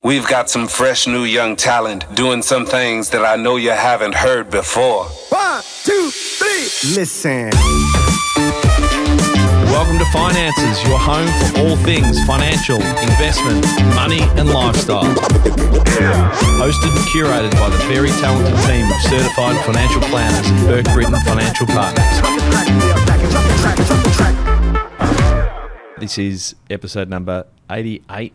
We've got some fresh new young talent doing some things that I know you haven't heard before. 1, 2, 3, listen. Welcome to Finances, your home for all things financial, investment, money and lifestyle. Hosted and curated by the very talented team of certified financial planners and Burke Britton Financial Partners. This is episode number 88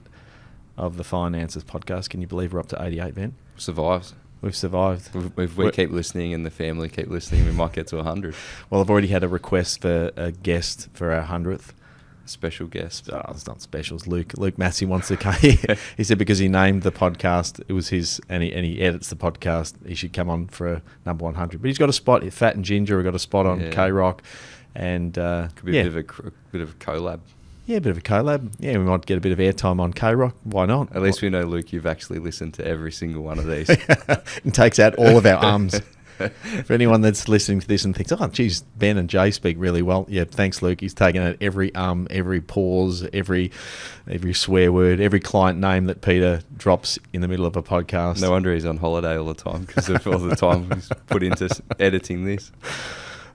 of the Finances podcast. Can you believe we're up to 88, Ben? Survived. We've survived. If we keep listening and the family keep listening, we might get to 100. Well, I've already had a request for a guest for our 100th. Special guest. Oh, it's not special. It's Luke. Luke Massey wants to come here. He said because he named the podcast, it was his, and he edits the podcast, he should come on for a number 100. But he's got a spot, Fat and Ginger, we've got a spot on K-Rock. And could be a bit of a collab. Yeah, a bit of a collab. Yeah, we might get a bit of airtime on K-Rock. Why not? At least we know, Luke, you've actually listened to every single one of these. It takes out all of our ums. For anyone that's listening to this and thinks, oh, geez, Ben and Jay speak really well. Yeah, thanks, Luke. He's taken out every every pause, every swear word, every client name that Peter drops in the middle of a podcast. No wonder he's on holiday all the time because of all the time he's put into editing this.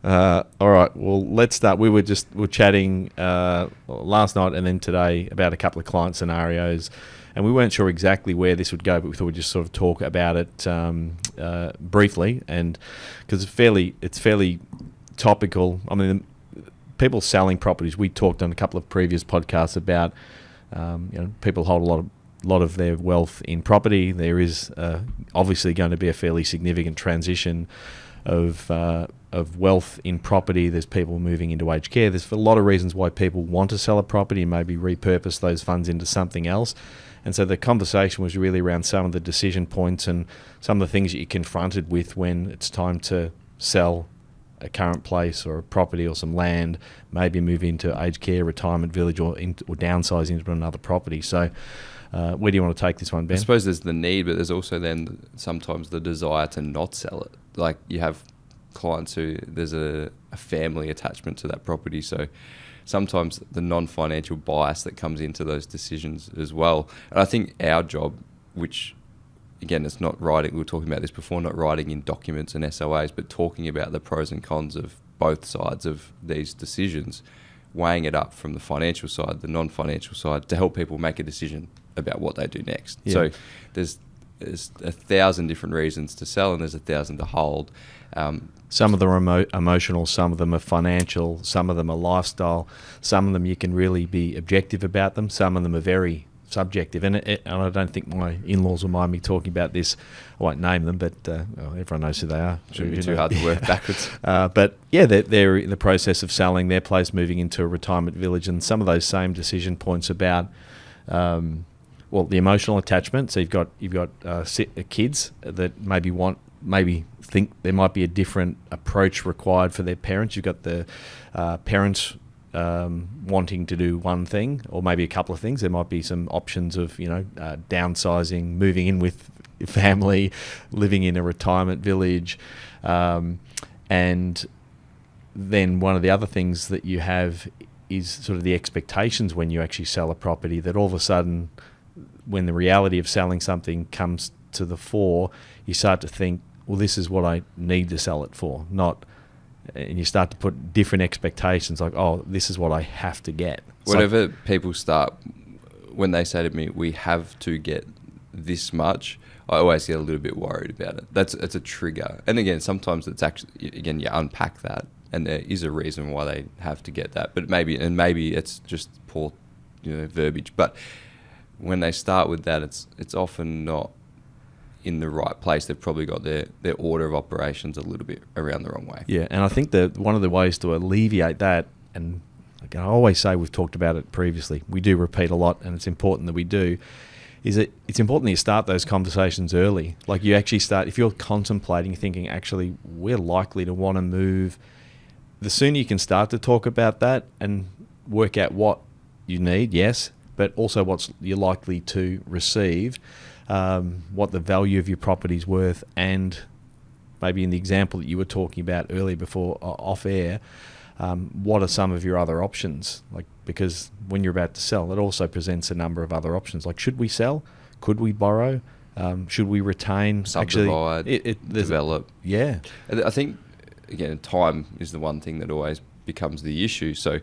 All right, well, let's start. We were chatting last night and then today about a couple of client scenarios, and we weren't sure exactly where this would go, but we thought we'd just sort of talk about it briefly, and because it's fairly topical. I mean, people selling properties. We talked on a couple of previous podcasts about people hold a lot of their wealth in property. There is obviously going to be a fairly significant transition of wealth in property. There's people moving into aged care. There's a lot of reasons why people want to sell a property and maybe repurpose those funds into something else. And so the conversation was really around some of the decision points and some of the things that you're confronted with when it's time to sell a current place or a property or some land, maybe move into aged care, retirement village, or downsize into another property. So where do you want to take this one, Ben? I suppose there's the need, but there's also then sometimes the desire to not sell it. Like you have clients who there's a family attachment to that property, so sometimes the non-financial bias that comes into those decisions as well. And I think our job, which again, it's not writing, we were talking about this before, not writing in documents and SOAs, but talking about the pros and cons of both sides of these decisions, weighing it up from the financial side, the non-financial side, to help people make a decision about what they do next. Yeah. So there's 1,000 different reasons to sell and there's 1,000 to hold. Some of them are emotional, some of them are financial, some of them are lifestyle, some of them you can really be objective about them, some of them are very subjective. And I don't think my in-laws will mind me talking about this. I won't name them, but everyone knows who they are. Shouldn't be too hard to work backwards. But yeah, they're in the process of selling their place, moving into a retirement village, and some of those same decision points about the emotional attachment. So you've got kids that maybe think there might be a different approach required for their parents. You've got the parents wanting to do one thing or maybe a couple of things. There might be some options of downsizing, moving in with family, living in a retirement village, and then one of the other things that you have is sort of the expectations when you actually sell a property, that all of a sudden, when the reality of selling something comes to the fore, you start to think, well, this is what I need to sell it for, and you start to put different expectations, like, oh, this is what I have to get. Whatever people start, when they say to me, we have to get this much, I always get a little bit worried about it. It's a trigger. And again, sometimes it's actually, again, you unpack that, and there is a reason why they have to get that. But maybe it's just poor, verbiage. But when they start with that, it's often not in the right place. They've probably got their order of operations a little bit around the wrong way. Yeah, and I think that one of the ways to alleviate that, and I always say, we've talked about it previously, we do repeat a lot, and it's important that we do, is that it's important that you start those conversations early. Like you actually start, if you're contemplating, thinking, actually, we're likely to want to move, the sooner you can start to talk about that and work out what you need, yes, but also what you're likely to receive, what the value of your property's worth, and maybe in the example that you were talking about earlier before off air, what are some of your other options? Like, because when you're about to sell, it also presents a number of other options. Like, should we sell? Could we borrow? Should we retain? Subdivide, develop. Yeah. I think, again, time is the one thing that always becomes the issue. So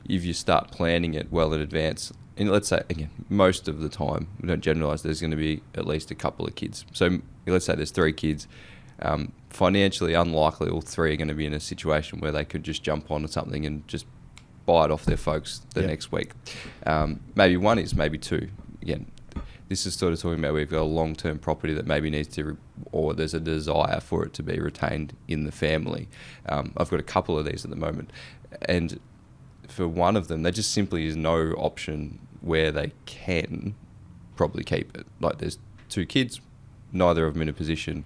if you start planning it well in advance, and let's say, again, most of the time, we don't generalise, there's going to be at least a couple of kids. So let's say there's 3 kids. Financially unlikely all 3 are going to be in a situation where they could just jump onto something and just buy it off their folks the next week. Maybe 1 is, maybe 2. Again, this is sort of talking about we've got a long-term property that maybe needs to, or there's a desire for it to be retained in the family. I've got a couple of these at the moment. And for one of them, there just simply is no option where they can probably keep it. Like there's 2 kids, neither of them in a position,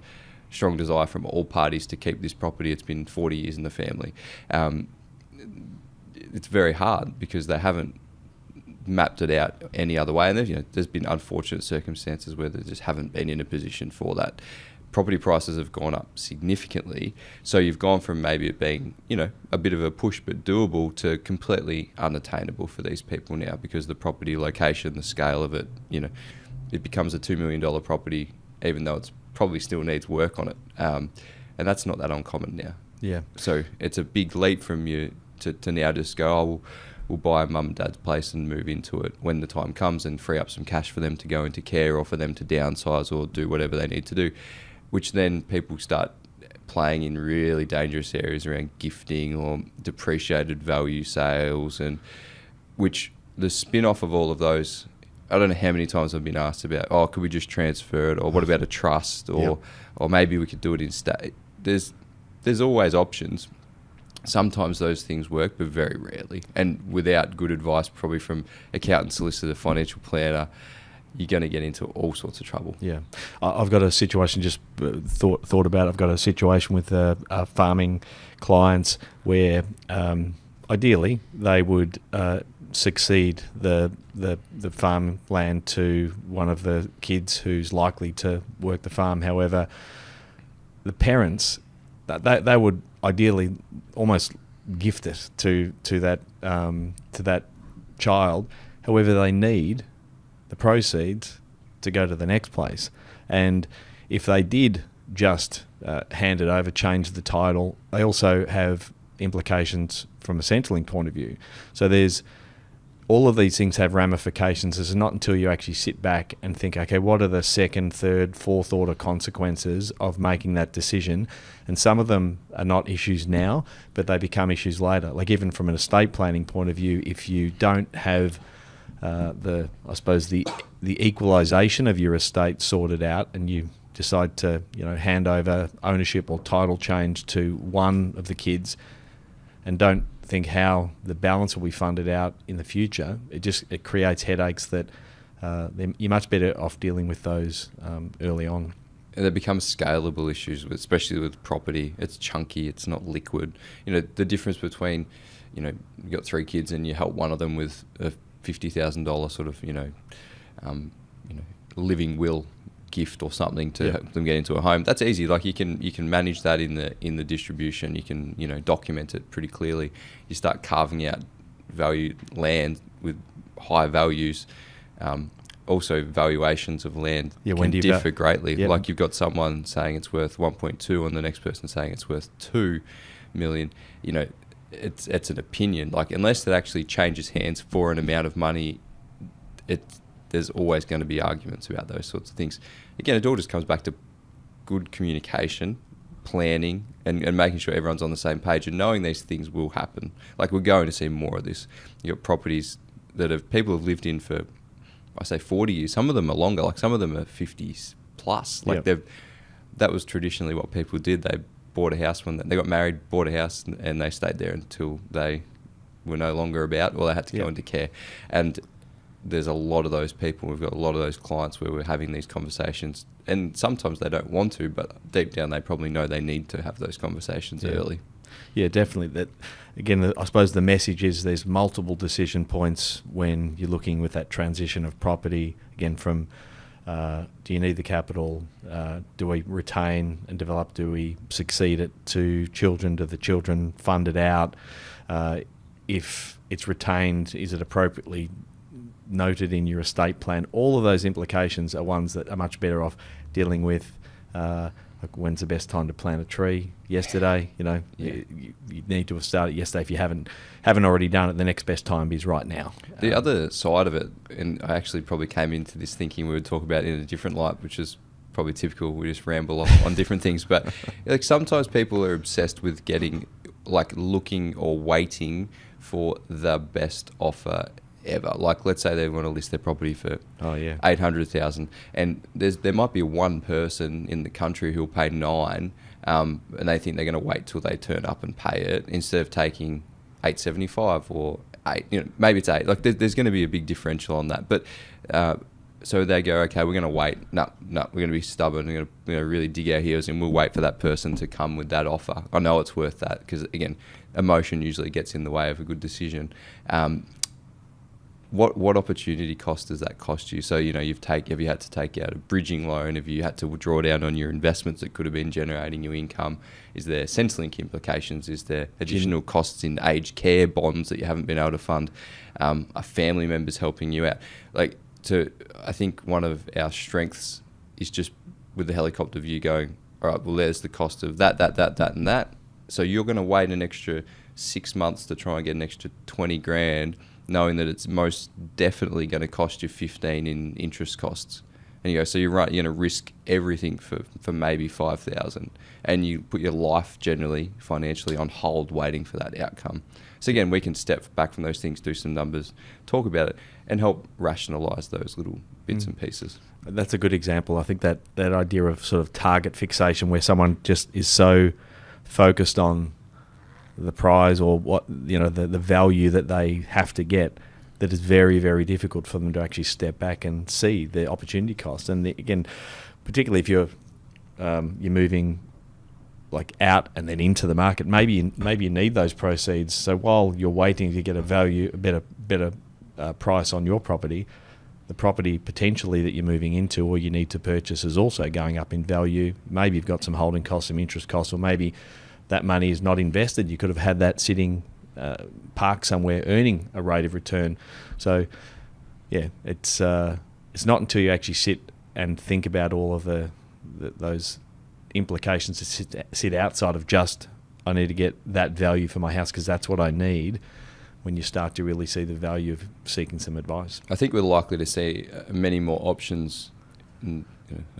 strong desire from all parties to keep this property. It's been 40 years in the family. It's very hard because they haven't mapped it out any other way, and there's been unfortunate circumstances where they just haven't been in a position for that. Property prices have gone up significantly, so you've gone from maybe it being a bit of a push but doable to completely unattainable for these people now, because the property location, the scale of it, it becomes a $2 million property even though it's probably still needs work on it, and that's not that uncommon now. Yeah. So it's a big leap from you to now just go, we'll buy mum and dad's place and move into it when the time comes and free up some cash for them to go into care or for them to downsize or do whatever they need to do, which then people start playing in really dangerous areas around gifting or depreciated value sales, and which the spin-off of all of those, I don't know how many times I've been asked about, could we just transfer it, or what about a trust, or maybe we could do it in state. There's always options. Sometimes those things work, but very rarely. And without good advice, probably from accountant, solicitor, financial planner, you're going to get into all sorts of trouble. Yeah. I've got a situation, just thought about it. I've got a situation with farming clients where ideally they would succeed the farmland to one of the kids who's likely to work the farm. However, the parents, they would ideally almost gift it to that child. However, they need the proceeds to go to the next place. And if they did just hand it over, change the title, they also have implications from a Centrelink point of view. So there's all of these things have ramifications. It's not until you actually sit back and think, okay, what are the second, third, fourth order consequences of making that decision? And some of them are not issues now, but they become issues later. Like even from an estate planning point of view, if you don't have the equalisation of your estate sorted out, and you decide to hand over ownership or title change to one of the kids, and don't think how the balance will be funded out in the future, it creates headaches that you're much better off dealing with those early on. And they become scalable issues, especially with property. It's chunky, it's not liquid. The difference between, you've got 3 kids and you help one of them with a $50,000 sort of, living will gift or something to help them get into a home. That's easy. Like you can manage that in the distribution. You can document it pretty clearly. You start carving out value land with high values. Also, valuations of land can differ greatly. Yep. Like you've got someone saying it's worth 1.2 and the next person saying it's worth 2 million. It's an opinion. Like unless it actually changes hands for an amount of money, there's always going to be arguments about those sorts of things. Again, it all just comes back to good communication, planning, and making sure everyone's on the same page and knowing these things will happen. Like we're going to see more of this. You've got properties that people have lived in for, I say 40 years. Some of them are longer. Like some of them are 50s plus. Like that was traditionally what people did. They bought a house when they got married, bought a house, and they stayed there until they were no longer about, or they had to go into care. And there's a lot of those people. We've got a lot of those clients where we're having these conversations, and sometimes they don't want to, but deep down they probably know they need to have those conversations early. Yeah, definitely. That again, I suppose the message is there's multiple decision points when you're looking with that transition of property. Again, from do you need the capital? Do we retain and develop? Do we succeed it to children? Do the children fund it out? If it's retained, is it appropriately noted in your estate plan. All of those implications are ones that are much better off dealing with. Like when's the best time to plant a tree? Yesterday, Yeah. you need to have started yesterday. If you haven't already done it, the next best time is right now. The other side of it, and I actually probably came into this thinking we would talk about it in a different light, which is probably typical. We just ramble off on different things. But like sometimes people are obsessed with getting, like looking or waiting for the best offer ever. Like let's say they want to list their property for $800,000, and there might be one person in the country who'll pay $9 million, and they think they're going to wait till they turn up and pay it instead of taking $875,000 or $8. Maybe it's $8. Like there's going to be a big differential on that, but. So they go, okay, we're going to wait. No, we're going to be stubborn. We're going to really dig our heels in. We'll wait for that person to come with that offer. I know it's worth that because, again, emotion usually gets in the way of a good decision. What opportunity cost does that cost you? So, have you had to take out a bridging loan? Have you had to draw down on your investments that could have been generating you income? Is there Centrelink implications? Is there additional costs in aged care bonds that you haven't been able to fund? Are family members helping you out? I think one of our strengths is just with the helicopter view going, all right, well, there's the cost of that, and that. So you're going to wait an extra 6 months to try and get an extra 20 grand, knowing that it's most definitely going to cost you 15 in interest costs. And you go, so you're right, you're going to risk everything for maybe 5,000, and you put your life generally financially on hold waiting for that outcome. So again, we can step back from those things, do some numbers, talk about it, and help rationalise those little bits and pieces. That's a good example. I think that idea of sort of target fixation, where someone just is so focused on the prize or what the value that they have to get, that is very, very difficult for them to actually step back and see the opportunity cost. And again, particularly if you're moving like out and then into the market, maybe you need those proceeds. So while you're waiting to get a better price on your property, the property potentially that you're moving into or you need to purchase is also going up in value. Maybe you've got some holding costs, some interest costs, or maybe that money is not invested. You could have had that sitting parked somewhere earning a rate of return. So yeah, it's not until you actually sit and think about all of those implications that sit outside of just I need to get that value for my house because that's what I need, when you start to really see the value of seeking some advice. I think we're likely to see many more options. I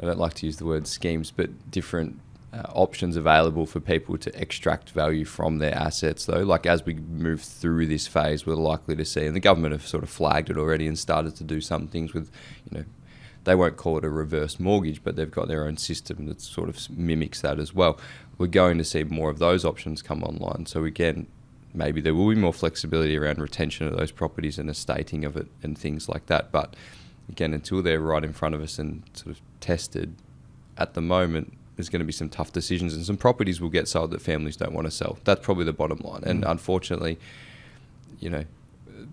don't like to use the word schemes, but different options available for people to extract value from their assets, though. Like as we move through this phase, we're likely to see, and the government have sort of flagged it already and started to do some things with, they won't call it a reverse mortgage, but they've got their own system that sort of mimics that as well. We're going to see more of those options come online. So again, maybe there will be more flexibility around retention of those properties and estating of it and things like that. But again, until they're right in front of us and sort of tested, at the moment, there's going to be some tough decisions, and some properties will get sold that families don't want to sell. That's probably the bottom line. And unfortunately,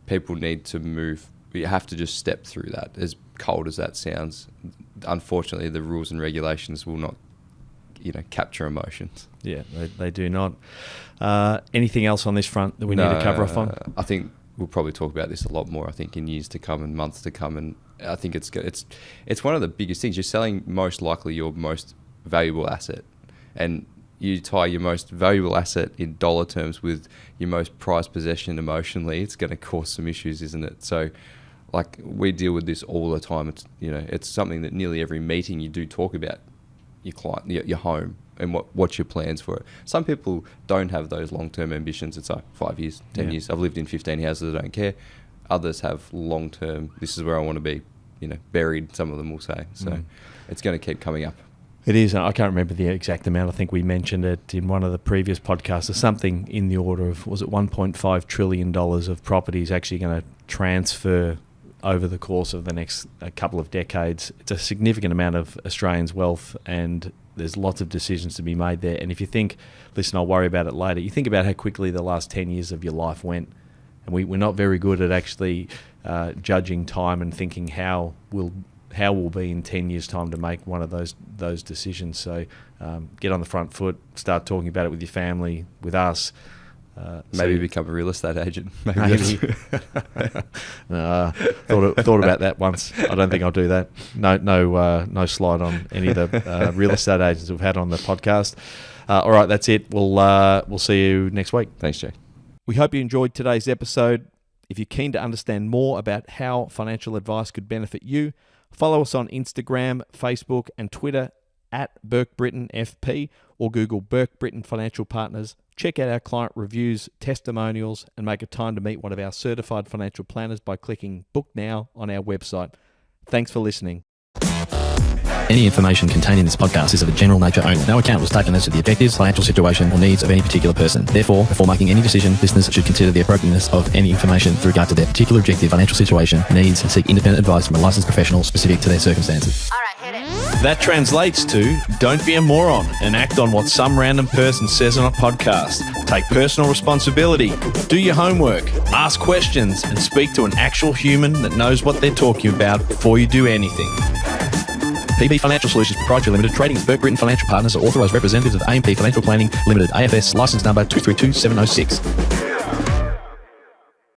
people need to move. You have to just step through that, as cold as that sounds. Unfortunately, the rules and regulations will not, capture emotions. Yeah, they do not. Anything else on this front that we need to cover off on? I think we'll probably talk about this a lot more, I think, in years to come and months to come. And I think it's one of the biggest things. You're selling most likely your most valuable asset, and you tie your most valuable asset in dollar terms with your most prized possession emotionally, it's going to cause some issues, isn't it? So like we deal with this all the time. It's something that nearly every meeting you do talk about your client, your home, and what's your plans for it. Some people don't have those long-term ambitions. It's like 5 years, 10 years. I've lived in 15 houses, I don't care. Others have long-term, this is where I want to be, buried, some of them will say. So it's going to keep coming up. It is. I can't remember the exact amount. I think we mentioned it in one of the previous podcasts. There's something in the order of, was it $1.5 trillion of properties actually going to transfer over the course of the next couple of decades. It's a significant amount of Australians' wealth, and there's lots of decisions to be made there. And if you think, listen, I'll worry about it later, you think about how quickly the last 10 years of your life went. And we're not very good at actually judging time and thinking how we'll be in 10 years' time to make one of those decisions. So get on the front foot, start talking about it with your family, with us. Maybe become a real estate agent. Maybe. Thought about that once. I don't think I'll do that. No slide on any of the real estate agents we've had on the podcast. All right, that's it. We'll see you next week. Thanks, Jay. We hope you enjoyed today's episode. If you're keen to understand more about how financial advice could benefit you, follow us on Instagram, Facebook, and Twitter at Burke Britton FP, or Google Burke Britton Financial Partners. Check out our client reviews, testimonials, and make a time to meet one of our certified financial planners by clicking Book Now on our website. Thanks for listening. Any information contained in this podcast is of a general nature only. No account was taken as to the objectives, financial situation, or needs of any particular person. Therefore, before making any decision, listeners should consider the appropriateness of any information with regard to their particular objective, financial situation, needs, and seek independent advice from a licensed professional specific to their circumstances. All right, hit it. That translates to don't be a moron and act on what some random person says on a podcast. Take personal responsibility, do your homework, ask questions, and speak to an actual human that knows what they're talking about before you do anything. PB Financial Solutions Proprietary Limited, trading as Burke Britton Financial Partners, are authorised representatives of AMP Financial Planning Limited, AFS, licence number 232706.